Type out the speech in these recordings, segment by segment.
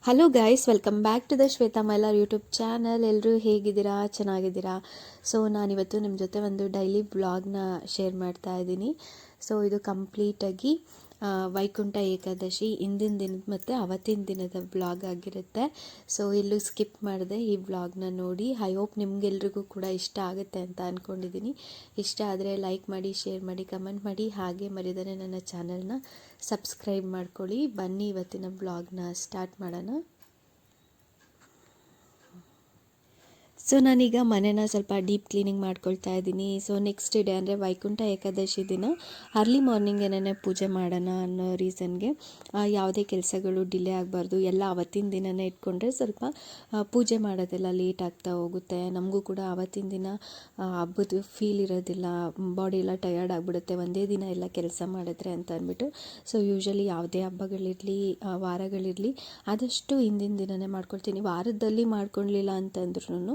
Hello guys, welcome back to the Shweta Mylar YouTube channel. ಎಲ್ಲರೂ ಹೇಗಿದ್ದೀರಾ? ಚೆನ್ನಾಗಿದ್ದೀರಾ? ಸೊ ನಾನಿವತ್ತು ನಿಮ್ಮ ಜೊತೆ ಒಂದು ಡೈಲಿ ವ್ಲಾಗ್ನ ಶೇರ್ ಮಾಡ್ತಾ ಇದ್ದೀನಿ. ಸೊ ಇದು ಕಂಪ್ಲೀಟಾಗಿ ವೈಕುಂಠ ಏಕಾದಶಿ ಹಿಂದಿನ ದಿನದ ಮತ್ತು ಅವತ್ತಿನ ದಿನದ ವ್ಲಾಗ್ ಆಗಿರುತ್ತೆ. ಸೊ ಎಲ್ಲೂ ಸ್ಕಿಪ್ ಮಾಡಿದೆ ಈ ವ್ಲಾಗ್ನ ನೋಡಿ. ಐ ಹೋಪ್ ನಿಮಗೆಲ್ರಿಗೂ ಕೂಡ ಇಷ್ಟ ಆಗುತ್ತೆ ಅಂತ ಅಂದ್ಕೊಂಡಿದ್ದೀನಿ. ಇಷ್ಟ ಆದರೆ ಲೈಕ್ ಮಾಡಿ, ಶೇರ್ ಮಾಡಿ, ಕಮೆಂಟ್ ಮಾಡಿ, ಹಾಗೆ ಮರಿದರೆ ನನ್ನ ಚಾನಲ್ನ ಸಬ್ಸ್ಕ್ರೈಬ್ ಮಾಡ್ಕೊಳ್ಳಿ. ಬನ್ನಿ ಇವತ್ತಿನ ವ್ಲಾಗ್ನ ಸ್ಟಾರ್ಟ್ ಮಾಡೋಣ. ಸೊ ನಾನೀಗ ಮನೇನ ಸ್ವಲ್ಪ ಡೀಪ್ ಕ್ಲೀನಿಂಗ್ ಮಾಡ್ಕೊಳ್ತಾ ಇದ್ದೀನಿ. ಸೊ ನೆಕ್ಸ್ಟ್ ಡೇ ಅಂದರೆ ವೈಕುಂಠ ಏಕಾದಶಿ ದಿನ ಅರ್ಲಿ ಮಾರ್ನಿಂಗ್ ಏನೇ ಪೂಜೆ ಮಾಡೋಣ ಅನ್ನೋ ರೀಸನ್ಗೆ ಯಾವುದೇ ಕೆಲಸಗಳು ಡಿಲೇ ಆಗಬಾರ್ದು, ಎಲ್ಲ ಅವತ್ತಿನ ದಿನನೇ ಇಟ್ಕೊಂಡ್ರೆ ಸ್ವಲ್ಪ ಪೂಜೆ ಮಾಡೋದೆಲ್ಲ ಲೇಟ್ ಆಗ್ತಾ ಹೋಗುತ್ತೆ. ನಮಗೂ ಕೂಡ ಅವತ್ತಿನ ದಿನ ಹಬ್ಬದ ಫೀಲ್ ಇರೋದಿಲ್ಲ, ಬಾಡಿ ಎಲ್ಲ ಟಯರ್ಡ್ ಆಗಿಬಿಡುತ್ತೆ ಒಂದೇ ದಿನ ಎಲ್ಲ ಕೆಲಸ ಮಾಡಿದ್ರೆ ಅಂತ ಅಂದ್ಬಿಟ್ಟು. ಸೊ ಯೂಶ್ವಲಿ ಯಾವುದೇ ಹಬ್ಬಗಳಿರಲಿ ವಾರಗಳಿರಲಿ ಆದಷ್ಟು ಹಿಂದಿನ ದಿನವೇ ಮಾಡ್ಕೊಳ್ತೀನಿ. ವಾರದಲ್ಲಿ ಮಾಡ್ಕೊಳ್ಲಿಲ್ಲ ಅಂತಂದ್ರೂ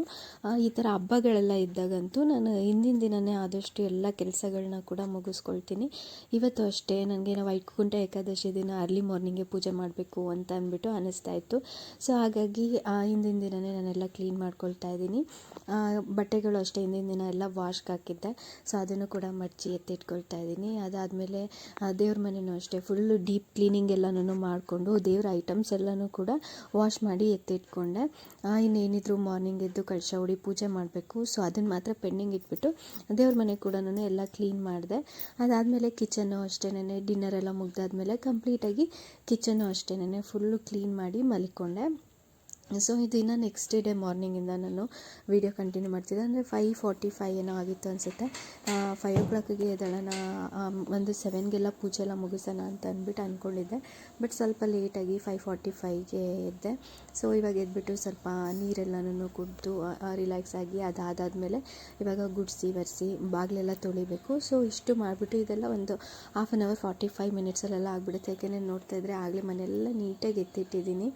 ಈ ಥರ ಹಬ್ಬಗಳೆಲ್ಲ ಇದ್ದಾಗಂತೂ ನಾನು ಹಿಂದಿನ ದಿನವೇ ಆದಷ್ಟು ಎಲ್ಲ ಕೆಲಸಗಳನ್ನ ಕೂಡ ಮುಗಿಸ್ಕೊಳ್ತೀನಿ. ಇವತ್ತು ಅಷ್ಟೇ ನನಗೇನೋ ವೈಕುಂಠ ಏಕಾದಶಿ ದಿನ ಅರ್ಲಿ ಮಾರ್ನಿಂಗೇ ಪೂಜೆ ಮಾಡಬೇಕು ಅಂತ ಅಂದ್ಬಿಟ್ಟು ಅನ್ನಿಸ್ತಾ ಇತ್ತು. ಸೊ ಹಾಗಾಗಿ ಹಿಂದಿನ ದಿನವೇ ನಾನೆಲ್ಲ ಕ್ಲೀನ್ ಮಾಡ್ಕೊಳ್ತಾ ಇದ್ದೀನಿ. ಬಟ್ಟೆಗಳು ಅಷ್ಟೇ ಹಿಂದಿನ ದಿನ ಎಲ್ಲ ವಾಶ್ಗೆ ಹಾಕಿದ್ದೆ. ಸೊ ಅದನ್ನು ಕೂಡ ಮಡಚಿ ಎತ್ತಿಟ್ಕೊಳ್ತಾ ಇದ್ದೀನಿ. ಅದಾದಮೇಲೆ ದೇವ್ರ ಮನೆಯೂ ಅಷ್ಟೇ ಫುಲ್ಲು ಡೀಪ್ ಕ್ಲೀನಿಂಗ್ ಎಲ್ಲನೂ ಮಾಡಿಕೊಂಡು ದೇವ್ರ ಐಟಮ್ಸ್ ಎಲ್ಲನೂ ಕೂಡ ವಾಶ್ ಮಾಡಿ ಎತ್ತಿಟ್ಕೊಂಡೆ. ಇನ್ನೇನಿದ್ರು ಮಾರ್ನಿಂಗ್ ಎದ್ದು ಕಳಶ ಹೊಡಿ ಪೂಜೆ ಮಾಡಬೇಕು. ಸೊ ಅದನ್ನು ಮಾತ್ರ ಪೆಂಡಿಂಗ್ ಇಟ್ಬಿಟ್ಟು ದೇವ್ರ ಮನೆ ಕೂಡ ಎಲ್ಲ ಕ್ಲೀನ್ ಮಾಡಿದೆ. ಅದಾದಮೇಲೆ ಕಿಚನ್ನು ಅಷ್ಟೇನೆ ಡಿನ್ನರ್ ಎಲ್ಲ ಮುಗ್ದಾದ್ಮೇಲೆ ಕಂಪ್ಲೀಟಾಗಿ ಕಿಚನ್ನು ಅಷ್ಟೇನೆ ಫುಲ್ಲು ಕ್ಲೀನ್ ಮಾಡಿ ಮಲ್ಕೊಂಡೆ. ಸೊ ಇದನ್ನು ನೆಕ್ಸ್ಟ್ ಡೇ ಮಾರ್ನಿಂಗಿಂದ ನಾನು ವೀಡಿಯೋ ಕಂಟಿನ್ಯೂ ಮಾಡ್ತಿದ್ದೆ. ಅಂದರೆ 5:45 ಏನೋ ಆಗಿತ್ತು ಅನಿಸುತ್ತೆ. 5 o'clockಗೆ ಎದ್ದೇಳೋಣ, ಒಂದು 7ಗೆಲ್ಲ ಪೂಜೆ ಎಲ್ಲ ಮುಗಿಸೋಣ ಅಂತ ಅಂದ್ಬಿಟ್ಟು ಅಂದ್ಕೊಂಡಿದ್ದೆ. ಬಟ್ ಸ್ವಲ್ಪ ಲೇಟಾಗಿ 5:45ಗೆ ಎದ್ದೆ. ಸೊ ಇವಾಗ ಎದ್ಬಿಟ್ಟು ಸ್ವಲ್ಪ ನೀರೆಲ್ಲನೂ ಕುಡಿದು ರಿಲ್ಯಾಕ್ಸ್ ಆಗಿ ಅದಾದಮೇಲೆ ಇವಾಗ ಗುಡಿಸಿ ಒರೆಸಿ ಬಾಗಿಲೆಲ್ಲ ತೊಳಿಬೇಕು. ಸೊ ಇಷ್ಟು ಮಾಡಿಬಿಟ್ಟು ಇದೆಲ್ಲ ಒಂದು 1/2 hour 45 minutesಲ್ಲೆಲ್ಲ ಆಗಿಬಿಡುತ್ತೆ. ಯಾಕೆಂದರೆ ನೋಡ್ತಾ ಇದ್ದರೆ ಆಗಲೇ ಮನೆಯೆಲ್ಲ ನೀಟಾಗಿ ಎತ್ತಿಟ್ಟಿದ್ದೀನಿ.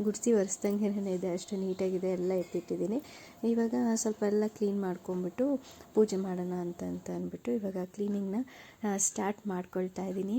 ಗುಡಿಸಿ ಒರೆಸ್ದಂಗೆ ಇದೆ, ಅಷ್ಟು ನೀಟಾಗಿದೆ, ಎಲ್ಲ ಎತ್ತಿಟ್ಟಿದ್ದೀನಿ. ಇವಾಗ ಸ್ವಲ್ಪ ಎಲ್ಲ ಕ್ಲೀನ್ ಮಾಡ್ಕೊಂಬಿಟ್ಟು ಪೂಜೆ ಮಾಡೋಣ ಅಂತ ಅಂದ್ಬಿಟ್ಟು ಇವಾಗ ಕ್ಲೀನಿಂಗ್ನ ಸ್ಟಾರ್ಟ್ ಮಾಡ್ಕೊಳ್ತಾ ಇದ್ದೀನಿ.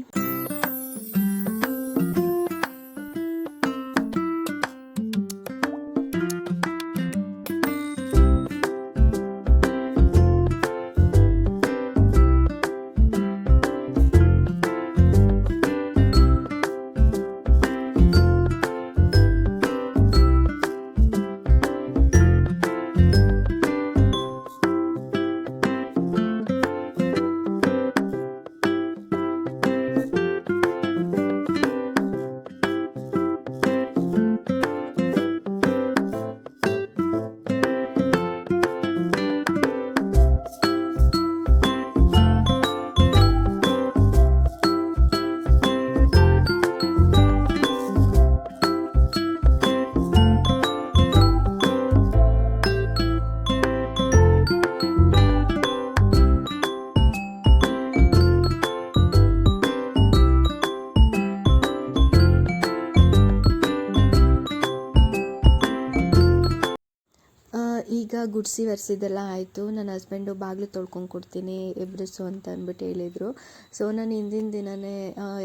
ಈಗ ಗುಡಿಸಿ ಒರೆಸಿದ್ದೆಲ್ಲ ಆಯಿತು. ನನ್ನ ಹಸ್ಬೆಂಡು ಬಾಗಿಲು ತೊಳ್ಕೊಂಡು ಕೊಡ್ತೀನಿ ಎಬ್ಬಿಸು ಅಂತ ಅಂದ್ಬಿಟ್ಟು ಹೇಳಿದರು. ಸೊ ನಾನು ಹಿಂದಿನ ದಿನವೇ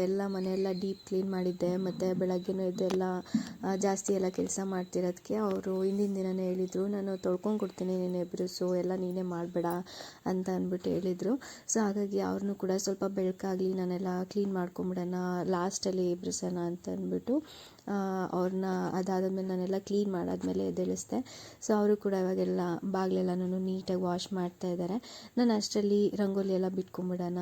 ಎಲ್ಲ ಮನೆಯೆಲ್ಲ ಡೀಪ್ ಕ್ಲೀನ್ ಮಾಡಿದ್ದೆ. ಮತ್ತು ಬೆಳಗ್ಗೆನೂ ಇದೆಲ್ಲ ಜಾಸ್ತಿ ಎಲ್ಲ ಕೆಲಸ ಮಾಡ್ತಿರೋದಕ್ಕೆ ಅವರು ಹಿಂದಿನ ದಿನವೇ ಹೇಳಿದರು, ನಾನು ತೊಳ್ಕೊಂಡು ಕೊಡ್ತೀನಿ, ನೀನು ಎಬ್ಬಿಸು, ಎಲ್ಲ ನೀನೇ ಮಾಡಬೇಡ ಅಂತ ಅಂದ್ಬಿಟ್ಟು ಹೇಳಿದರು. ಸೊ ಹಾಗಾಗಿ ಅವ್ರನ್ನೂ ಕೂಡ ಸ್ವಲ್ಪ ಬೆಳಕಾಗಲಿ, ನಾನೆಲ್ಲ ಕ್ಲೀನ್ ಮಾಡ್ಕೊಂಬಿಡೋಣ, ಲಾಸ್ಟಲ್ಲಿ ಎಬ್ಬಿಸೋಣ ಅಂತ ಅಂದ್ಬಿಟ್ಟು ಅವ್ರನ್ನ ಅದಾದಮೇಲೆ ನಾನೆಲ್ಲ ಕ್ಲೀನ್ ಮಾಡಾದ್ಮೇಲೆ ಎದ್ದೇಳಿಸ್ದೆ. ಸೊ ಅವರು ಕೂಡ ಇವಾಗೆಲ್ಲ ಬಾಗಿಲೆಲ್ಲನೂ ನೀಟಾಗಿ ವಾಶ್ ಮಾಡ್ತಾ ಇದ್ದಾರೆ. ನಾನು ಅಷ್ಟರಲ್ಲಿ ರಂಗೋಲಿ ಎಲ್ಲ ಬಿಟ್ಕೊಂಬಿಡೋಣ,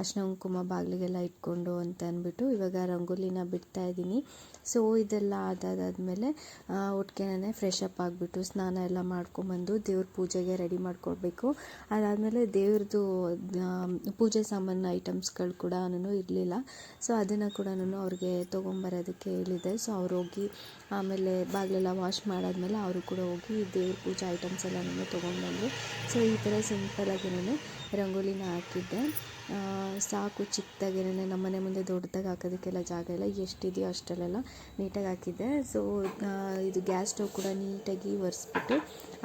ಅರ್ಶಿನ ಕುಂಕುಮ ಬಾಗಿಲಿಗೆಲ್ಲ ಇಟ್ಕೊಂಡು ಅಂತ ಅಂದ್ಬಿಟ್ಟು ಇವಾಗ ರಂಗೋಲಿನ ಬಿಡ್ತಾ ಇದ್ದೀನಿ. ಸೊ ಇದೆಲ್ಲ ಅದಾದಮೇಲೆ ಒಟ್ಟಿಗೆ ಫ್ರೆಶ್ ಅಪ್ ಆಗಿಬಿಟ್ಟು ಸ್ನಾನ ಎಲ್ಲ ಮಾಡ್ಕೊಂಬಂದು ದೇವ್ರ ಪೂಜೆಗೆ ರೆಡಿ ಮಾಡ್ಕೊಳ್ಬೇಕು. ಅದಾದಮೇಲೆ ದೇವ್ರದ್ದು ಪೂಜೆ ಸಾಮಾನು ಐಟಮ್ಸ್ಗಳು ಕೂಡ ಇರಲಿಲ್ಲ. ಸೊ ಅದನ್ನು ಕೂಡ ಅವ್ರಿಗೆ ತೊಗೊಂಬರೋದಕ್ಕೆ ಹೇಳಿದೆ. ಸೊ ಅವ್ರು ಹೋಗಿ ಆಮೇಲೆ ಬಾಗಿಲೆಲ್ಲ ವಾಶ್ ಮಾಡಾದ್ಮೇಲೆ ಅವರು ಕೂಡ ಹೋಗಿ ದೇವ್ರ ಪೂಜೆ ಐಟಮ್ಸ್ ಎಲ್ಲನೂ ತೊಗೊಂಡ್ಬಂದರು. ಸೊ ಈ ಥರ ಸಿಂಪಲಾಗಿ ರಂಗೋಲಿನ ಹಾಕಿದ್ದೆ. ಸಾಕು ಚಿಕ್ಕದಾಗೇನೆ ನಮ್ಮನೆ ಮುಂದೆ ದೊಡ್ಡದಾಗಿ ಹಾಕೋದಕ್ಕೆಲ್ಲ ಜಾಗ ಇಲ್ಲ, ಎಷ್ಟಿದೆಯೋ ಅಷ್ಟರಲ್ಲೆಲ್ಲ ನೀಟಾಗಿ ಹಾಕಿದ್ದೆ. ಸೊ ಇದು ಗ್ಯಾಸ್ ಸ್ಟವ್ ಕೂಡ ನೀಟಾಗಿ ಒರೆಸ್ಬಿಟ್ಟು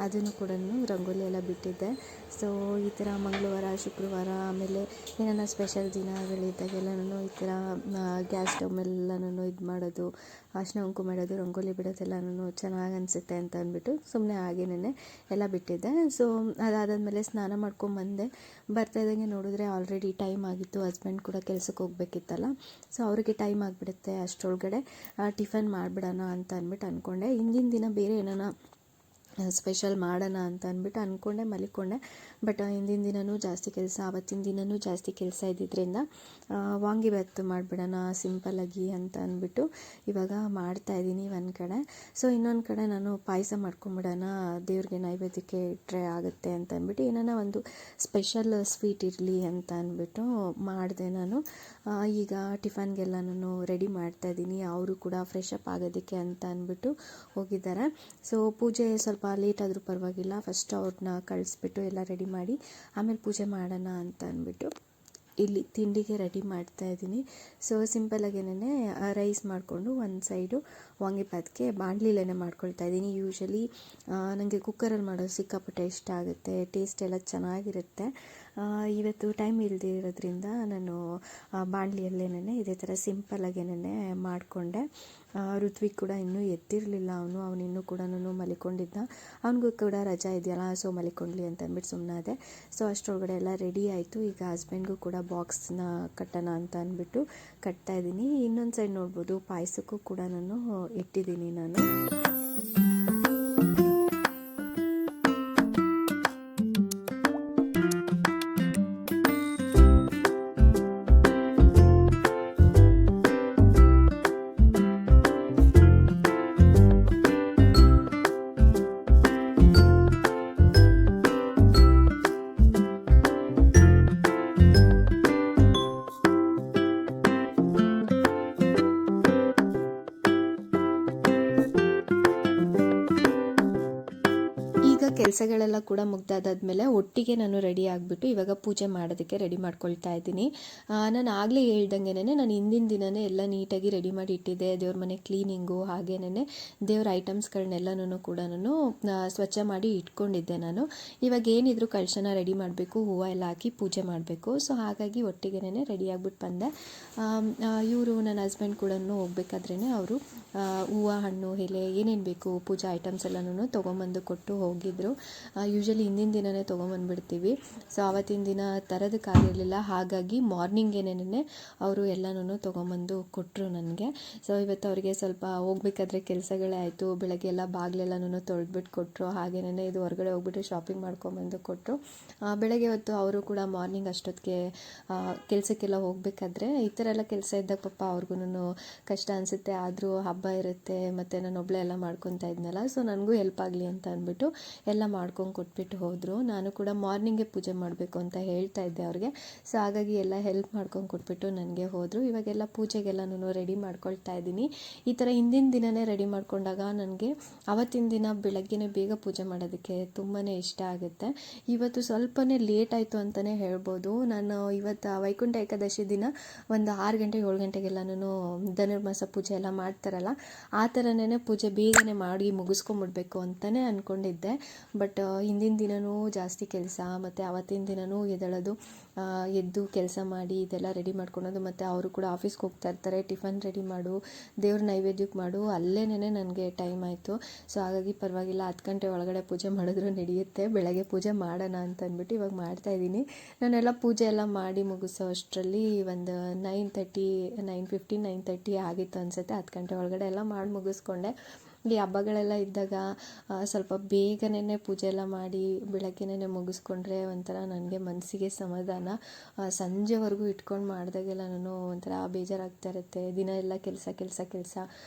ಅದನ್ನು ಕೂಡ ರಂಗೋಲಿ ಎಲ್ಲ ಬಿಟ್ಟಿದ್ದೆ. ಸೊ ಈ ಥರ ಮಂಗಳವಾರ ಶುಕ್ರವಾರ ಆಮೇಲೆ ಏನಾರ ಸ್ಪೆಷಲ್ ದಿನಗಳಿದ್ದಾಗೆಲ್ಲನೂ ಈ ಥರ ಗ್ಯಾಸ್ ಸ್ಟವ್ ಮೇಲೆಲ್ಲನೂ ಇದು ಮಾಡೋದು, ಅರಿಶಿನ ಕುಂಕುಮ ಮಾಡೋದು, ರಂಗೋಲಿ ಬಿಡೋದೆಲ್ಲನೂ ಚೆನ್ನಾಗಿ ಅನಿಸುತ್ತೆ ಅಂತ ಅಂದ್ಬಿಟ್ಟು ಸುಮ್ಮನೆ ಹಾಗೇನೆ ಎಲ್ಲ ಬಿಟ್ಟಿದ್ದೆ. ಸೊ ಅದಾದಮೇಲೆ ಸ್ನಾನ ಮಾಡ್ಕೊಂಬಂದೆ. ಬರ್ತಾ ಇದ್ದಂಗೆ ನೋಡಿದ್ರೆ ಆಲ್ರೆಡಿ ಟೈಮ್ ಆಗಿತ್ತು, ಹಸ್ಬೆಂಡ್ ಕೂಡ ಕೆಲಸಕ್ಕೆ ಹೋಗ್ಬೇಕಿತ್ತಲ್ಲ. ಸೊ ಅವ್ರಿಗೆ ಟೈಮ್ ಆಗಿಬಿಡುತ್ತೆ, ಅಷ್ಟರೊಳಗಡೆ ಟಿಫನ್ ಮಾಡಿಬಿಡೋಣ ಅಂತ ಅಂದ್ಬಿಟ್ಟು ಅಂದ್ಕೊಂಡೆ. ಹಿಂದಿನ ದಿನ ಬೇರೆ ಏನಾನ ಸ್ಪೆಷಲ್ ಮಾಡೋಣ ಅಂತ ಅಂದ್ಬಿಟ್ಟು ಅಂದ್ಕೊಂಡೆ, ಮಲಿಕೊಂಡೆ. ಬಟ್ ಹಿಂದಿನ ದಿನವೂ ಜಾಸ್ತಿ ಕೆಲಸ, ಆವತ್ತಿನ ದಿನವೂ ಜಾಸ್ತಿ ಕೆಲಸ ಇದ್ದಿದ್ದರಿಂದ ವಾಂಗಿಬಾತ್ ಮಾಡಿಬಿಡೋಣ ಸಿಂಪಲ್ಲಾಗಿ ಅಂತ ಅಂದ್ಬಿಟ್ಟು ಇವಾಗ ಮಾಡ್ತಾಯಿದ್ದೀನಿ ಒಂದು ಕಡೆ. ಸೊ ಇನ್ನೊಂದು ಕಡೆ ನಾನು ಪಾಯಸ ಮಾಡ್ಕೊಂಬಿಡೋಣ, ದೇವ್ರಿಗೆ ನೈವೇದ್ಯಕ್ಕೆ ಇಟ್ಟರೆ ಆಗುತ್ತೆ ಅಂತ ಅಂದ್ಬಿಟ್ಟು ಏನಾನ ಒಂದು ಸ್ಪೆಷಲ್ ಸ್ವೀಟ್ ಇರಲಿ ಅಂತ ಅಂದ್ಬಿಟ್ಟು ಮಾಡಿದೆ ನಾನು. ಈಗ ಟಿಫನ್ಗೆಲ್ಲ ನಾನು ರೆಡಿ ಮಾಡ್ತಾಯಿದ್ದೀನಿ. ಅವರು ಕೂಡ ಫ್ರೆಶ್ ಅಪ್ ಆಗೋದಕ್ಕೆ ಅಂತ ಅಂದ್ಬಿಟ್ಟು ಹೋಗಿದ್ದಾರೆ. ಸೊ ಪೂಜೆ ಸ್ವಲ್ಪ ಲೇಟ್ ಆದರೂ ಪರವಾಗಿಲ್ಲ, ಫಸ್ಟ್ ಅವ್ರನ್ನ ಕಳಿಸ್ಬಿಟ್ಟು ಎಲ್ಲ ರೆಡಿ ಮಾಡಿ ಆಮೇಲೆ ಪೂಜೆ ಮಾಡೋಣ ಅಂತ ಅಂದ್ಬಿಟ್ಟು ಇಲ್ಲಿ ತಿಂಡಿಗೆ ರೆಡಿ ಮಾಡ್ತಾಯಿದ್ದೀನಿ. ಸೊ ಸಿಂಪಲಾಗೇನೆ ರೈಸ್ ಮಾಡಿಕೊಂಡು ಒಂದು ಸೈಡು ವಾಂಗಿಬಾತ್ಗೆ ಬಾಣಲಿಲೇ ಮಾಡ್ಕೊಳ್ತಾ ಇದ್ದೀನಿ. ಯೂಶಲಿ ನನಗೆ ಕುಕ್ಕರಲ್ಲಿ ಮಾಡೋದು ಸಿಕ್ಕಾಪಟ್ಟೆ ಇಷ್ಟ ಆಗುತ್ತೆ, ಟೇಸ್ಟ್ ಎಲ್ಲ ಚೆನ್ನಾಗಿರುತ್ತೆ. ಇವತ್ತು ಟೈಮ್ ಇಲ್ಲದೆ ಇರೋದ್ರಿಂದ ನಾನು ಬಾಣಲಿಯಲ್ಲೇನೆ ಇದೇ ಥರ ಸಿಂಪಲಾಗೇನೆ ಮಾಡಿಕೊಂಡೆ. ಋತ್ವಿಕ್ ಕೂಡ ಇನ್ನೂ ಎದ್ದಿರಲಿಲ್ಲ, ಅವನು ಇನ್ನೂ ಕೂಡ ಮಲಿಕೊಂಡಿದ್ದ. ಅವನಿಗೂ ಕೂಡ ರಜಾ ಇದೆಯಲ್ಲ, ಸೊ ಮಲಿಕೊಂಡ್ಲಿ ಅಂತ ಅಂದ್ಬಿಟ್ಟು ಸುಮ್ಮನಾದೆ. ಸೊ ಅಷ್ಟರೊಳಗಡೆ ಎಲ್ಲ ರೆಡಿ ಆಯಿತು. ಈಗ ಹಸ್ಬೆಂಡ್ಗೂ ಕೂಡ ಬಾಕ್ಸ್ನ ಕಟ್ಟೋಣ ಅಂತ ಅಂದ್ಬಿಟ್ಟು ಕಟ್ತಾಯಿದ್ದೀನಿ. ಇನ್ನೊಂದು ಸೈಡ್ ನೋಡ್ಬೋದು ಪಾಯಸಕ್ಕೂ ಕೂಡ ನಾನು ಇಟ್ಟಿದ್ದೀನಿ ನಾನು. ಕೆಲಸಗಳೆಲ್ಲ ಕೂಡ ಮುಗ್ದಾದ್ಮೇಲೆ ಒಟ್ಟಿಗೆ ನಾನು ರೆಡಿ ಆಗಿಬಿಟ್ಟು ಇವಾಗ ಪೂಜೆ ಮಾಡೋದಕ್ಕೆ ರೆಡಿ ಮಾಡ್ಕೊಳ್ತಾ ಇದ್ದೀನಿ. ನಾನು ಆಗಲೇ ಹೇಳ್ದಂಗೆನೆ ನಾನು ಹಿಂದಿನ ದಿನವೇ ಎಲ್ಲ ನೀಟಾಗಿ ರೆಡಿ ಮಾಡಿ ಇಟ್ಟಿದ್ದೆ. ದೇವ್ರ ಮನೆ ಕ್ಲೀನಿಂಗು ಹಾಗೇನೆ ದೇವ್ರ ಐಟಮ್ಸ್ಗಳನ್ನೆಲ್ಲನೂ ಕೂಡ ನಾನು ಸ್ವಚ್ಛ ಮಾಡಿ ಇಟ್ಕೊಂಡಿದ್ದೆ. ನಾನು ಇವಾಗ ಏನಿದ್ರು ಕಳಶನ ರೆಡಿ ಮಾಡಬೇಕು, ಹೂವು ಎಲ್ಲ ಹಾಕಿ ಪೂಜೆ ಮಾಡಬೇಕು. ಸೊ ಹಾಗಾಗಿ ಒಟ್ಟಿಗೆನೇ ರೆಡಿ ಆಗಿಬಿಟ್ಟು ಬಂದೆ. ಇವರು ನನ್ನ ಹಸ್ಬೆಂಡ್ ಕೂಡ ಹೋಗ್ಬೇಕಾದ್ರೇ ಅವರು ಹೂವು ಹಣ್ಣು ಎಲೆ ಏನೇನು ಬೇಕು ಪೂಜಾ ಐಟಮ್ಸ್ ಎಲ್ಲನೂ ತೊಗೊಂಬಂದು ಕೊಟ್ಟು ಹೋಗಿದ್ರು. ಯೂಶಲಿ ಹಿಂದಿನ ದಿನವೇ ತೊಗೊಂಬಂದುಬಿಡ್ತೀವಿ. ಸೊ ಆವತ್ತಿನ ದಿನ ತರೋದಕ್ಕಾಗಿರಲಿಲ್ಲ, ಹಾಗಾಗಿ ಮಾರ್ನಿಂಗೇನೆ ಅವರು ಎಲ್ಲನೂ ತೊಗೊಂಬಂದು ಕೊಟ್ಟರು ನನಗೆ. ಸೊ ಇವತ್ತು ಅವರಿಗೆ ಸ್ವಲ್ಪ ಹೋಗ್ಬೇಕಾದ್ರೆ ಕೆಲಸಗಳೇ ಆಯಿತು. ಬೆಳಗ್ಗೆ ಎಲ್ಲ ಬಾಗಿಲೆಲ್ಲನೂ ತೊಳೆದ್ಬಿಟ್ಟು ಕೊಟ್ಟರು. ಹಾಗೇನೆ ಇದು ಹೊರಗಡೆ ಹೋಗ್ಬಿಟ್ಟು ಶಾಪಿಂಗ್ ಮಾಡ್ಕೊಂಬಂದು ಕೊಟ್ಟರು. ಬೆಳಗ್ಗೆ ಹೊತ್ತು ಅವರು ಕೂಡ ಮಾರ್ನಿಂಗ್ ಅಷ್ಟೊತ್ತಿಗೆ ಕೆಲಸಕ್ಕೆಲ್ಲ ಹೋಗಬೇಕಾದ್ರೆ ಈ ಥರ ಎಲ್ಲ ಕೆಲಸ ಇದ್ದಾಗ ಪಾಪ ಅವ್ರಿಗೂ ಕಷ್ಟ ಅನಿಸುತ್ತೆ. ಆದರೂ ಹಬ್ಬ ಇರುತ್ತೆ ಮತ್ತು ನಾನು ಒಬ್ಬಳೇ ಎಲ್ಲ ಮಾಡ್ಕೊತಾ ಇದ್ನಲ್ಲ, ಸೊ ನನಗೂ ಹೆಲ್ಪ್ ಆಗಲಿ ಅಂತ ಅಂದ್ಬಿಟ್ಟು ಎಲ್ಲ ಮಾಡ್ಕೊಂಡು ಕೊಟ್ಬಿಟ್ಟು ಹೋದರು. ನಾನು ಕೂಡ ಮಾರ್ನಿಂಗೇ ಪೂಜೆ ಮಾಡಬೇಕು ಅಂತ ಹೇಳ್ತಾ ಇದ್ದೆ ಅವ್ರಿಗೆ. ಸೊ ಹಾಗಾಗಿ ಎಲ್ಲ ಹೆಲ್ಪ್ ಮಾಡ್ಕೊಂಡು ಕೊಟ್ಬಿಟ್ಟು ನನಗೆ ಹೋದರು. ಇವಾಗೆಲ್ಲ ಪೂಜೆಗೆಲ್ಲನೂ ರೆಡಿ ಮಾಡ್ಕೊಳ್ತಾ ಇದ್ದೀನಿ. ಈ ಥರ ಹಿಂದಿನ ದಿನವೇ ರೆಡಿ ಮಾಡ್ಕೊಂಡಾಗ ನನಗೆ ಅವತ್ತಿನ ದಿನ ಬೆಳಗ್ಗೆನೇ ಬೇಗ ಪೂಜೆ ಮಾಡೋದಕ್ಕೆ ತುಂಬಾ ಇಷ್ಟ ಆಗುತ್ತೆ. ಇವತ್ತು ಸ್ವಲ್ಪನೇ ಲೇಟ್ ಆಯಿತು ಅಂತಲೇ ಹೇಳ್ಬೋದು. ನಾನು ಇವತ್ತು ವೈಕುಂಠ ಏಕಾದಶಿ ದಿನ ಒಂದು 6 ಗಂಟೆ 7 ಗಂಟೆಗೆಲ್ಲನೂ ಧನುರ್ಮಾಸ ಪೂಜೆ ಎಲ್ಲ ಮಾಡ್ತಾರಲ್ಲ, ಆ ಥರನೇ ಪೂಜೆ ಬೇಗನೆ ಮಾಡಿ ಮುಗಿಸ್ಕೊಂಬಿಡ್ಬೇಕು ಅಂತಲೇ ಅಂದ್ಕೊಂಡಿದ್ದೆ. ಬಟ್ ಹಿಂದಿನ ದಿನವೂ ಜಾಸ್ತಿ ಕೆಲಸ, ಮತ್ತು ಆವತ್ತಿನ ದಿನವೂ ಎದ್ದು ಕೆಲಸ ಮಾಡಿ ಇದೆಲ್ಲ ರೆಡಿ ಮಾಡ್ಕೊಳೋದು, ಮತ್ತು ಅವರು ಕೂಡ ಆಫೀಸ್ಗೆ ಹೋಗ್ತಾ ಇರ್ತಾರೆ. ಟಿಫನ್ ರೆಡಿ ಮಾಡು, ದೇವ್ರ ನೈವೇದ್ಯಕ್ಕೆ ಮಾಡು, ಅಲ್ಲೇನೇ ನನಗೆ ಟೈಮ್ ಆಯಿತು. ಸೊ ಹಾಗಾಗಿ ಪರವಾಗಿಲ್ಲ, 10 ಗಂಟೆ ಒಳಗಡೆ ಪೂಜೆ ಮಾಡಿದ್ರು ನಡೆಯುತ್ತೆ. ಬೆಳಗ್ಗೆ ಪೂಜೆ ಮಾಡೋಣ ಅಂತ ಅಂದ್ಬಿಟ್ಟು ಇವಾಗ ಮಾಡ್ತಾಯಿದ್ದೀನಿ. ನಾನೆಲ್ಲ ಪೂಜೆ ಎಲ್ಲ ಮಾಡಿ ಮುಗಿಸೋ ಅಷ್ಟರಲ್ಲಿ ಒಂದು 9:30 9:15 9:30 ಆಗಿತ್ತು ಅನಿಸುತ್ತೆ. 10 ಗಂಟೆ ಒಳಗಡೆ ಎಲ್ಲ ಮಾಡಿ ಮುಗಿಸ್ಕೊಂಡೆ. ಈ ಹಬ್ಬಗಳೆಲ್ಲ ಇದ್ದಾಗ ಸ್ವಲ್ಪ ಬೇಗನೆ ಪೂಜೆ ಎಲ್ಲ ಮಾಡಿ ಬೆಳಗ್ಗೆನೇ ಮುಗಿಸ್ಕೊಂಡ್ರೆ ಒಂಥರ ನನಗೆ ಮನಸ್ಸಿಗೆ ಸಮಾಧಾನ. ಸಂಜೆವರೆಗೂ ಇಟ್ಕೊಂಡು ಮಾಡಿದಾಗೆಲ್ಲ ನಾನು ಒಂಥರ ಬೇಜಾರಾಗ್ತಾ ಇರುತ್ತೆ. ದಿನ ಎಲ್ಲ ಕೆಲಸ ಕೆಲಸ ಕೆಲಸ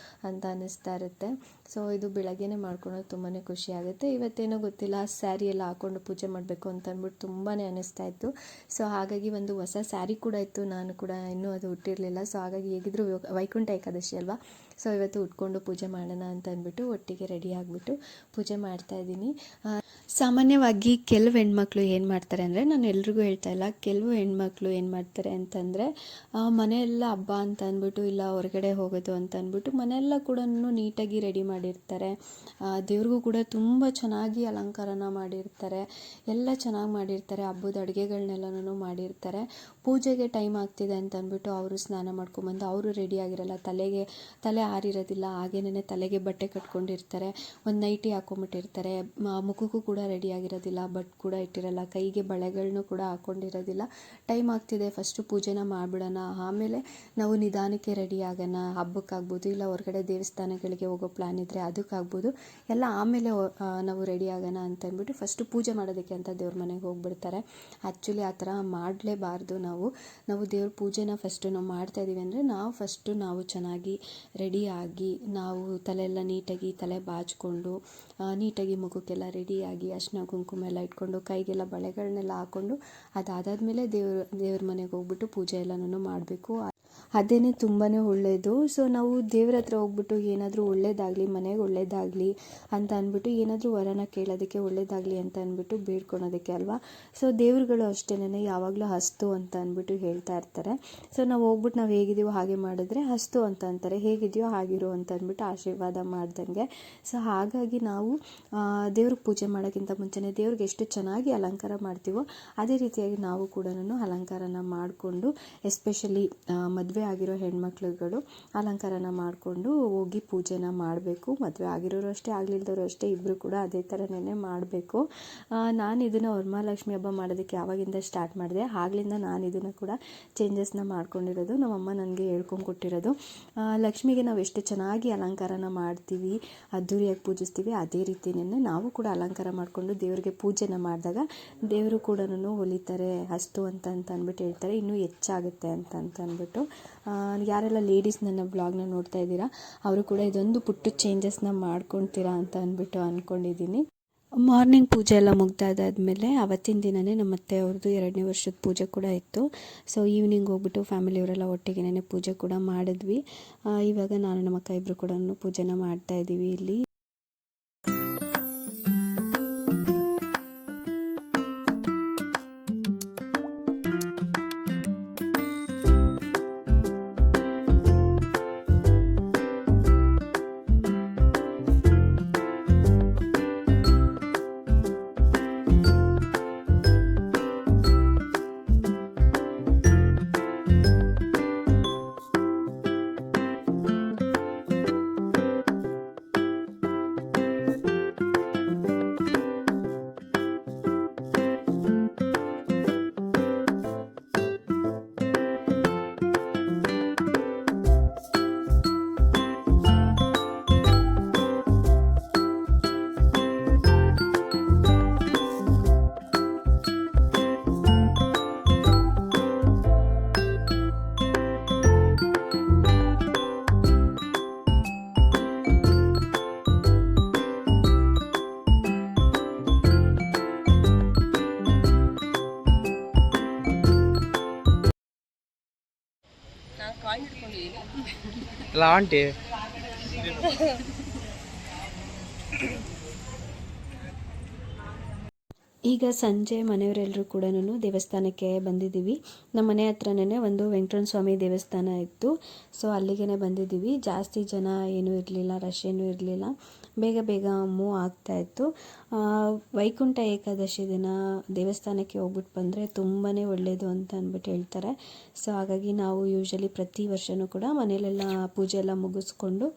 ಅಂತ ಅನ್ನಿಸ್ತಾ ಇರುತ್ತೆ. ಸೊ ಇದು ಬೆಳಗ್ಗೆನೇ ಮಾಡ್ಕೊಳೋದು ತುಂಬಾ ಖುಷಿ ಆಗುತ್ತೆ. ಇವತ್ತೇನೋ ಗೊತ್ತಿಲ್ಲ, ಸ್ಯಾರಿ ಎಲ್ಲ ಹಾಕ್ಕೊಂಡು ಪೂಜೆ ಮಾಡಬೇಕು ಅಂತ ಅಂದ್ಬಿಟ್ಟು ತುಂಬಾ ಅನ್ನಿಸ್ತಾ ಇತ್ತು. ಸೊ ಹಾಗಾಗಿ ಒಂದು ಹೊಸ ಸ್ಯಾರಿ ಕೂಡ ಇತ್ತು, ನಾನು ಕೂಡ ಇನ್ನೂ ಅದು ಉಟ್ಟಿರಲಿಲ್ಲ. ಸೊ ಹಾಗಾಗಿ ಹೇಗಿದ್ರು ವೈಕುಂಠ ಏಕಾದಶಿ ಅಲ್ವಾ, ಸೊ ಇವತ್ತು ಉಟ್ಕೊಂಡು ಪೂಜೆ ಮಾಡೋಣ ಅಂತ ಅಂದ್ಬಿಟ್ಟು ಒಟ್ಟಿಗೆ ರೆಡಿ ಆಗಿಬಿಟ್ಟು ಪೂಜೆ ಮಾಡ್ತಾಯಿದ್ದೀನಿ. ಸಾಮಾನ್ಯವಾಗಿ ಕೆಲವು ಹೆಣ್ಮಕ್ಳು ಏನು ಮಾಡ್ತಾರೆ ಅಂದರೆ, ನಾನು ಎಲ್ರಿಗೂ ಹೇಳ್ತಾ ಇಲ್ಲ, ಕೆಲವು ಹೆಣ್ಮಕ್ಳು ಏನು ಮಾಡ್ತಾರೆ ಅಂತಂದರೆ, ಮನೆಯೆಲ್ಲ ಹಬ್ಬ ಅಂತ ಅಂದ್ಬಿಟ್ಟು ಇಲ್ಲ ಹೊರಗಡೆ ಹೋಗೋದು ಅಂತ ಅಂದ್ಬಿಟ್ಟು ಮನೆಯೆಲ್ಲ ಕೂಡ ನೀಟಾಗಿ ರೆಡಿ ಮಾಡಿರ್ತಾರೆ. ದೇವ್ರಿಗೂ ಕೂಡ ತುಂಬ ಚೆನ್ನಾಗಿ ಅಲಂಕಾರನ ಮಾಡಿರ್ತಾರೆ, ಎಲ್ಲ ಚೆನ್ನಾಗಿ ಮಾಡಿರ್ತಾರೆ. ಹಬ್ಬದ ಅಡುಗೆಗಳನ್ನೆಲ್ಲನೂ ಮಾಡಿರ್ತಾರೆ. ಪೂಜೆಗೆ ಟೈಮ್ ಆಗ್ತಿದೆ ಅಂತ ಅಂದ್ಬಿಟ್ಟು ಅವರು ಸ್ನಾನ ಮಾಡ್ಕೊಂಬಂದು ಅವರು ರೆಡಿ ಆಗಿರಲ್ಲ, ತಲೆ ಆರಿರೋದಿಲ್ಲ, ಹಾಗೇನೇ ತಲೆಗೆ ಬಟ್ಟೆ ಕಟ್ಕೊಂಡಿರ್ತಾರೆ, ಒಂದು ನೈಟಿ ಹಾಕೊಂಬಿಟ್ಟಿರ್ತಾರೆ, ಮುಖಕ್ಕೂ ಕೂಡ ರೆಡಿ ಆಗಿರೋದಿಲ್ಲ, ಬಟ್ ಕೂಡ ಇಟ್ಟಿರಲ್ಲ, ಕೈಗೆ ಬಳೆಗಳನ್ನೂ ಕೂಡ ಹಾಕ್ಕೊಂಡಿರೋದಿಲ್ಲ. ಟೈಮ್ ಆಗ್ತಿದೆ, ಫಸ್ಟು ಪೂಜೆನ ಮಾಡಿಬಿಡೋಣ, ಆಮೇಲೆ ನಾವು ನಿಧಾನಕ್ಕೆ ರೆಡಿ ಆಗೋಣ, ಹಬ್ಬಕ್ಕಾಗ್ಬೋದು, ಇಲ್ಲ ಹೊರಗಡೆ ದೇವಸ್ಥಾನಗಳಿಗೆ ಹೋಗೋ ಪ್ಲ್ಯಾನ್ ಇದ್ದರೆ ಅದಕ್ಕಾಗ್ಬೋದು, ಎಲ್ಲ ಆಮೇಲೆ ನಾವು ರೆಡಿ ಆಗೋಣ ಅಂತ ಅಂದ್ಬಿಟ್ಟು ಫಸ್ಟು ಪೂಜೆ ಮಾಡೋದಕ್ಕೆ ಅಂತ ದೇವ್ರ ಮನೆಗೆ ಹೋಗ್ಬಿಡ್ತಾರೆ. ಆ್ಯಕ್ಚುಲಿ ಆ ಥರ ಮಾಡಲೇಬಾರ್ದು. ನಾವು ದೇವ್ರ ಪೂಜೆನ ಫಸ್ಟು ನಾವು ಮಾಡ್ತಾಯಿದ್ದೀವಿ ಅಂದರೆ ನಾವು ಚೆನ್ನಾಗಿ ರೆಡಿಯಾಗಿ, ನಾವು ತಲೆಯೆಲ್ಲ ನೀಟಾಗಿ ತಲೆ ಬಾಚಿಕೊಂಡು, ನೀಟಾಗಿ ಮುಖಕ್ಕೆಲ್ಲ ರೆಡಿಯಾಗಿ, ಅರಿಶಿನ ಕುಂಕುಮ ಎಲ್ಲ ಇಟ್ಕೊಂಡು, ಕೈಗೆಲ್ಲ ಬಳೆಗಳನ್ನೆಲ್ಲ ಹಾಕ್ಕೊಂಡು, ಅದಾದಮೇಲೆ ದೇವ್ರ ಮನೆಗೆ ಹೋಗ್ಬಿಟ್ಟು ಪೂಜೆ ಎಲ್ಲನೂ ಮಾಡಬೇಕು. ಅದೇ ತುಂಬಾ ಒಳ್ಳೆಯದು. ಸೊ ನಾವು ದೇವ್ರ ಹತ್ರ ಹೋಗ್ಬಿಟ್ಟು ಏನಾದರೂ ಒಳ್ಳೇದಾಗಲಿ, ಮನೆಗೆ ಒಳ್ಳೇದಾಗಲಿ ಅಂತ ಅಂದ್ಬಿಟ್ಟು, ಏನಾದರೂ ವರನ ಕೇಳೋದಕ್ಕೆ ಒಳ್ಳೇದಾಗಲಿ ಅಂತ ಅಂದ್ಬಿಟ್ಟು ಬೇಡ್ಕೊಳೋದಕ್ಕೆ ಅಲ್ವಾ. ಸೊ ದೇವ್ರುಗಳು ಅಷ್ಟೇನೆ ಯಾವಾಗಲೂ ಅಸ್ತು ಅಂತ ಅಂದ್ಬಿಟ್ಟು ಹೇಳ್ತಾ ಇರ್ತಾರೆ. ಸೊ ನಾವು ಹೋಗ್ಬಿಟ್ಟು ನಾವು ಹೇಗಿದ್ದೀವೋ ಹಾಗೆ ಮಾಡಿದ್ರೆ ಅಸ್ತು ಅಂತ ಅಂತಾರೆ, ಹೇಗಿದೆಯೋ ಹಾಗಿರೋ ಅಂತ ಅಂದ್ಬಿಟ್ಟು ಆಶೀರ್ವಾದ ಮಾಡ್ದಂಗೆ. ಸೊ ಹಾಗಾಗಿ ನಾವು ದೇವ್ರಿಗೆ ಪೂಜೆ ಮಾಡೋಕ್ಕಿಂತ ಮುಂಚೆನೇ ದೇವ್ರಿಗೆ ಎಷ್ಟು ಚೆನ್ನಾಗಿ ಅಲಂಕಾರ ಮಾಡ್ತೀವೋ ಅದೇ ರೀತಿಯಾಗಿ ನಾವು ಕೂಡ ಅಲಂಕಾರನ ಮಾಡಿಕೊಂಡು, ಎಸ್ಪೆಷಲಿ ಮದುವೆ ಆಗಿರೋ ಹೆಣ್ಮಕ್ಳುಗಳು ಅಲಂಕಾರನ ಮಾಡಿಕೊಂಡು ಹೋಗಿ ಪೂಜೆನ ಮಾಡಬೇಕು. ಮದುವೆ ಆಗಿರೋರು ಅಷ್ಟೇ, ಆಗಲಿಲ್ದವರು ಅಷ್ಟೇ, ಇಬ್ಬರು ಕೂಡ ಅದೇ ಥರನೇ ಮಾಡಬೇಕು. ನಾನು ಇದನ್ನು ವರಮಹಾಲಕ್ಷ್ಮಿ ಹಬ್ಬ ಮಾಡೋದಕ್ಕೆ ಯಾವಾಗಿಂದ ಸ್ಟಾರ್ಟ್ ಮಾಡಿದೆ ಆಗಲಿಂದ ನಾನು ಇದನ್ನು ಕೂಡ ಚೇಂಜಸ್ನ ಮಾಡ್ಕೊಂಡಿರೋದು. ನಮ್ಮಮ್ಮ ನನಗೆ ಹೇಳ್ಕೊಂಡು ಕೊಟ್ಟಿರೋದು. ಲಕ್ಷ್ಮಿಗೆ ನಾವು ಎಷ್ಟು ಚೆನ್ನಾಗಿ ಅಲಂಕಾರನ ಮಾಡ್ತೀವಿ, ಅದ್ದೂರಿಯಾಗಿ ಪೂಜಿಸ್ತೀವಿ, ಅದೇ ರೀತಿಯೇ ನಾವು ಕೂಡ ಅಲಂಕಾರ ಮಾಡಿಕೊಂಡು ದೇವರಿಗೆ ಪೂಜೆನ ಮಾಡಿದಾಗ ದೇವರು ಕೂಡ ಹೊಲಿತಾರೆ, ಅಷ್ಟು ಅಂತ ಅಂದ್ಬಿಟ್ಟು ಹೇಳ್ತಾರೆ, ಇನ್ನೂ ಹೆಚ್ಚಾಗುತ್ತೆ ಅಂತ ಅಂದ್ಬಿಟ್ಟು. ಯಾರೆಲ್ಲ ಲೇಡೀಸ್ ನನ್ನ ಬ್ಲಾಗ್ನ ನೋಡ್ತಾ ಇದ್ದೀರಾ ಅವರು ಕೂಡ ಇದೊಂದು ಪುಟ್ಟ ಚೇಂಜಸ್ನ ಮಾಡ್ಕೊಳ್ತೀರಾ ಅಂತ ಅಂದ್ಬಿಟ್ಟು ಅಂದ್ಕೊಂಡಿದ್ದೀನಿ. ಮಾರ್ನಿಂಗ್ ಪೂಜೆ ಎಲ್ಲ ಮುಗ್ದಾದ್ಮೇಲೆ ಅವತ್ತಿನ ದಿನವೇ ನಮ್ಮ ಅತ್ತೆ ಅವ್ರದ್ದು 2ನೇ ವರ್ಷದ ಪೂಜೆ ಕೂಡ ಇತ್ತು. ಸೊ ಈವ್ನಿಂಗ್ ಹೋಗ್ಬಿಟ್ಟು ಫ್ಯಾಮಿಲಿಯವರೆಲ್ಲ ಒಟ್ಟಿಗೆ ಪೂಜೆ ಕೂಡ ಮಾಡಿದ್ವಿ. ಇವಾಗ ನಾನು ನಮ್ಮ ಅಕ್ಕ ಇಬ್ಬರು ಕೂಡ ಪೂಜೆನ ಮಾಡ್ತಾ ಇದ್ದೀವಿ ಇಲ್ಲಿ. ಅಲ್ಲ ಆಂಟಿ ಈಗ ಸಂಜೆ ಮನೆಯವರೆಲ್ಲರೂ ಕೂಡ ದೇವಸ್ಥಾನಕ್ಕೆ ಬಂದಿದ್ದೀವಿ. ನಮ್ಮ ಮನೆ ಹತ್ರನೇ ಒಂದು ವೆಂಕಟರಮಣ ಸ್ವಾಮಿ ದೇವಸ್ಥಾನ ಇತ್ತು. ಸೊ ಅಲ್ಲಿಗೆ ಬಂದಿದ್ದೀವಿ. ಜಾಸ್ತಿ ಜನ ಏನೂ ಇರಲಿಲ್ಲ, ರಶ್ ಏನೂ ಇರಲಿಲ್ಲ, ಬೇಗ ಮೂವ್ ಆಗ್ತಾಯಿತ್ತು. ವೈಕುಂಠ ಏಕಾದಶಿ ದಿನ ದೇವಸ್ಥಾನಕ್ಕೆ ಹೋಗ್ಬಿಟ್ಟು ಬಂದರೆ ತುಂಬಾ ಒಳ್ಳೆಯದು ಅಂತ ಅಂದ್ಬಿಟ್ಟು ಹೇಳ್ತಾರೆ. ಸೊ ಹಾಗಾಗಿ ನಾವು ಯೂಶಲಿ ಪ್ರತಿ ವರ್ಷವೂ ಕೂಡ ಮನೆಯಲ್ಲೆಲ್ಲ ಪೂಜೆ ಎಲ್ಲ ಮುಗಿಸ್ಕೊಂಡು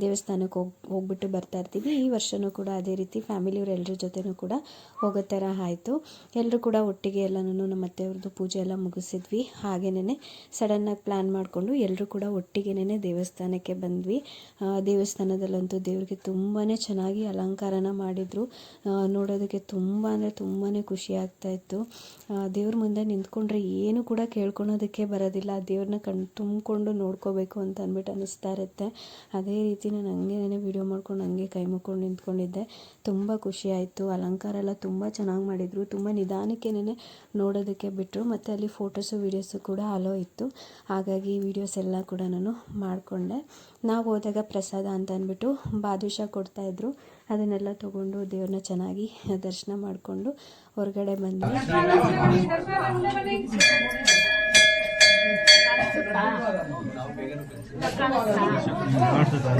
ದೇವಸ್ಥಾನಕ್ಕೆ ಹೋಗ್ಬಿಟ್ಟು ಬರ್ತಾ ಇರ್ತೀವಿ. ಈ ವರ್ಷವೂ ಕೂಡ ಅದೇ ರೀತಿ ಫ್ಯಾಮಿಲಿಯವ್ರ ಎಲ್ಲರ ಜೊತೆನೂ ಕೂಡ ಹೋಗೋ ಥರ ಆಯಿತು. ಎಲ್ಲರೂ ಕೂಡ ಒಟ್ಟಿಗೆ ಎಲ್ಲನೂ ನಮ್ಮ ಅತ್ತೆಯವ್ರದ್ದು ಪೂಜೆ ಎಲ್ಲ ಮುಗಿಸಿದ್ವಿ. ಹಾಗೇನೇ ಸಡನ್ನಾಗಿ ಪ್ಲ್ಯಾನ್ ಮಾಡಿಕೊಂಡು ಎಲ್ಲರೂ ಕೂಡ ಒಟ್ಟಿಗೆನೇ ದೇವಸ್ಥಾನಕ್ಕೆ ಬಂದ್ವಿ. ದೇವಸ್ಥಾನದಲ್ಲಂತೂ ದೇವ್ರಿಗೆ ತುಂಬಾ ಚೆನ್ನಾಗಿ ಅಲಂಕಾರನ ಮಾಡಿದರು. ನೋಡೋದಕ್ಕೆ ತುಂಬ ಖುಷಿ ಆಗ್ತಾಯಿತ್ತು. ದೇವ್ರ ಮುಂದೆ ನಿಂತ್ಕೊಂಡ್ರೆ ಏನು ಕೂಡ ಕೇಳ್ಕೊಳೋದಕ್ಕೆ ಬರೋದಿಲ್ಲ, ದೇವ್ರನ್ನ ತುಂಬಿಕೊಂಡು ನೋಡ್ಕೋಬೇಕು ಅಂತ ಅಂದ್ಬಿಟ್ಟು ಅನ್ನಿಸ್ತಾ ಇರುತ್ತೆ. ಅದೇ ರೀತಿ ನಾನು ಹಂಗೆ ವೀಡಿಯೋ ಮಾಡ್ಕೊಂಡು ಹಂಗೆ ಕೈ ಮುಕ್ಕೊಂಡು ನಿಂತ್ಕೊಂಡಿದ್ದೆ. ತುಂಬ ಖುಷಿ ಆಯಿತು. ಅಲಂಕಾರ ಎಲ್ಲ ತುಂಬ ಚೆನ್ನಾಗಿ ಮಾಡಿದರು. ತುಂಬ ನಿಧಾನಕ್ಕೇನೆ ನೋಡೋದಕ್ಕೆ ಬಿಟ್ಟರು. ಮತ್ತು ಅಲ್ಲಿ ಫೋಟೋಸು ವೀಡಿಯೋಸು ಕೂಡ ಅಲೋ ಇತ್ತು. ಹಾಗಾಗಿ ವೀಡಿಯೋಸ್ ಎಲ್ಲ ಕೂಡ ನಾನು ಮಾಡಿಕೊಂಡೆ. ನಾವು ಹೋದಾಗ ಪ್ರಸಾದ ಅಂತ ಅಂದ್ಬಿಟ್ಟು ಬಾದುಷಾ ಕೊಡ್ತಾಯಿದ್ರು. ಅದನ್ನೆಲ್ಲ ತೊಗೊಂಡು ದೇವ್ರನ್ನ ಚೆನ್ನಾಗಿ ದರ್ಶನ ಮಾಡಿಕೊಂಡು ಹೊರಗಡೆ ಬಂದ್ವಿ.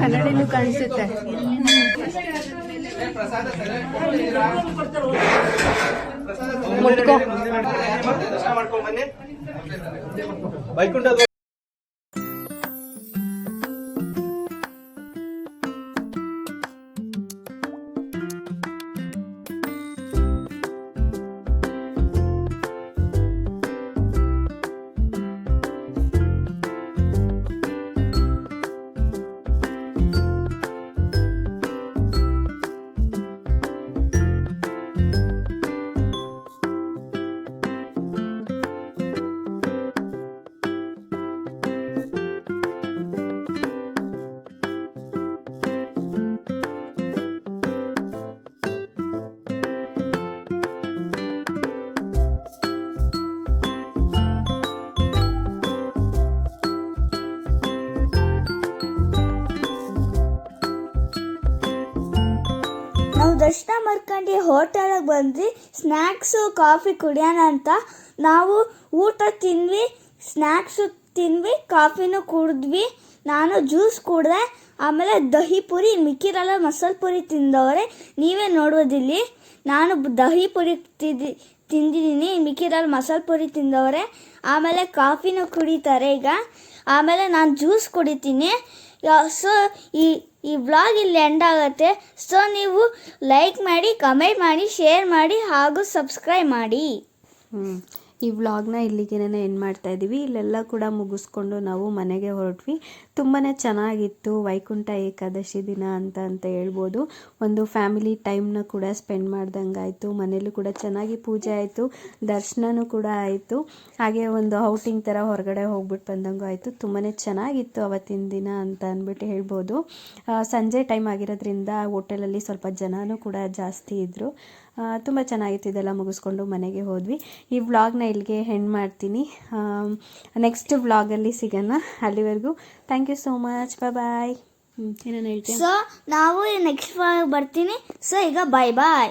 ಕನ್ನಡಲ್ಲೂ ಕಾಣಿಸುತ್ತೆ. ನಾವು ದರ್ಶನ ಮಾಡ್ಕೊಂಡು ಹೋಟೆಲಿಗೆ ಬಂದ್ವಿ. ಸ್ನ್ಯಾಕ್ಸು ಕಾಫಿ ಕುಡಿಯೋಣ ಅಂತ ನಾವು ಊಟ ತಿಂದ್ವಿ, ಸ್ನ್ಯಾಕ್ಸು ತಿಂದ್ವಿ, ಕಾಫಿನೂ ಕುಡಿದ್ವಿ. ನಾನು ಜ್ಯೂಸ್ ಕುಡಿದೆ. ಆಮೇಲೆ ದಹಿ ಪುರಿ, ಮಿಕ್ಕಿರೆಲ್ಲ ಮಸಾಲೆ ಪುರಿ ತಿಂದವ್ರೆ, ನೀವೇ ನೋಡ್ಬೋದಿಲ್ಲಿ. ನಾನು ದಹಿ ಪುರಿ ತಿಂದಿದ್ದೀನಿ, ಮಿಕ್ಕಿರೆಲ್ಲ ಮಸಾಲೆ ಪುರಿ ತಿಂದವ್ರೆ. ಆಮೇಲೆ ಕಾಫಿನೂ ಕುಡಿತಾರೆ ಈಗ. ಆಮೇಲೆ ನಾನು ಜ್ಯೂಸ್ ಕುಡಿತೀನಿ. ಸೊ ಈ ವ್ಲಾಗ್ ಇಲ್ಲಿ ಎಂಡ್ ಆಗುತ್ತೆ. ಸೊ ನೀವು ಲೈಕ್ ಮಾಡಿ, ಕಮೆಂಟ್ ಮಾಡಿ, ಶೇರ್ ಮಾಡಿ ಹಾಗೂ ಸಬ್ಸ್ಕ್ರೈಬ್ ಮಾಡಿ. ಈ ವ್ಲಾಗ್ನ ಇಲ್ಲಿಗೆ ಎಂಡ್ ಮಾಡ್ತಾಯಿದ್ದೀವಿ. ಇಲ್ಲೆಲ್ಲ ಕೂಡ ಮುಗಿಸ್ಕೊಂಡು ನಾವು ಮನೆಗೆ ಹೊರಟ್ವಿ. ತುಂಬಾ ಚೆನ್ನಾಗಿತ್ತು. ವೈಕುಂಠ ಏಕಾದಶಿ ದಿನ ಅಂತ ಹೇಳ್ಬೋದು. ಒಂದು ಫ್ಯಾಮಿಲಿ ಟೈಮ್ನ ಕೂಡ ಸ್ಪೆಂಡ್ ಮಾಡ್ದಂಗಾಯಿತು. ಮನೇಲೂ ಕೂಡ ಚೆನ್ನಾಗಿ ಪೂಜೆ ಆಯಿತು, ದರ್ಶನವೂ ಕೂಡ ಆಯಿತು. ಹಾಗೆ ಒಂದು ಔಟಿಂಗ್ ಥರ ಹೊರಗಡೆ ಹೋಗ್ಬಿಟ್ಟು ಬಂದಂಗೂ ಆಯಿತು. ತುಂಬಾ ಚೆನ್ನಾಗಿತ್ತು ಅವತ್ತಿನ ದಿನ ಅಂತ ಅಂದ್ಬಿಟ್ಟು ಹೇಳ್ಬೋದು. ಸಂಜೆ ಟೈಮ್ ಆಗಿರೋದ್ರಿಂದ ಹೋಟೆಲಲ್ಲಿ ಸ್ವಲ್ಪ ಜನನೂ ಕೂಡ ಜಾಸ್ತಿ ಇದ್ದರು. ತುಂಬ ಚೆನ್ನಾಗಿತ್ತು. ಇದೆಲ್ಲ ಮುಗಿಸ್ಕೊಂಡು ಮನೆಗೆ ಹೋದ್ವಿ. ಈ ವ್ಲಾಗ್ನ ಇಲ್ಲಿಗೆ ಎಂಡ್ ಮಾಡ್ತೀನಿ. ನೆಕ್ಸ್ಟ್ ವ್ಲಾಗಲ್ಲಿ ಸಿಗೋಣ. ಅಲ್ಲಿವರೆಗೂ ಥ್ಯಾಂಕ್ ಯು ಸೋ ಮಚ್. ಬಾಯ್. ಏನೇನು ಹೇಳ್ತೀನಿ. ಸೊ ನಾವು ನೆಕ್ಸ್ಟ್ ವ್ಲಾಗ್ ಬರ್ತೀನಿ. ಸೊ ಈಗ ಬಾಯ್.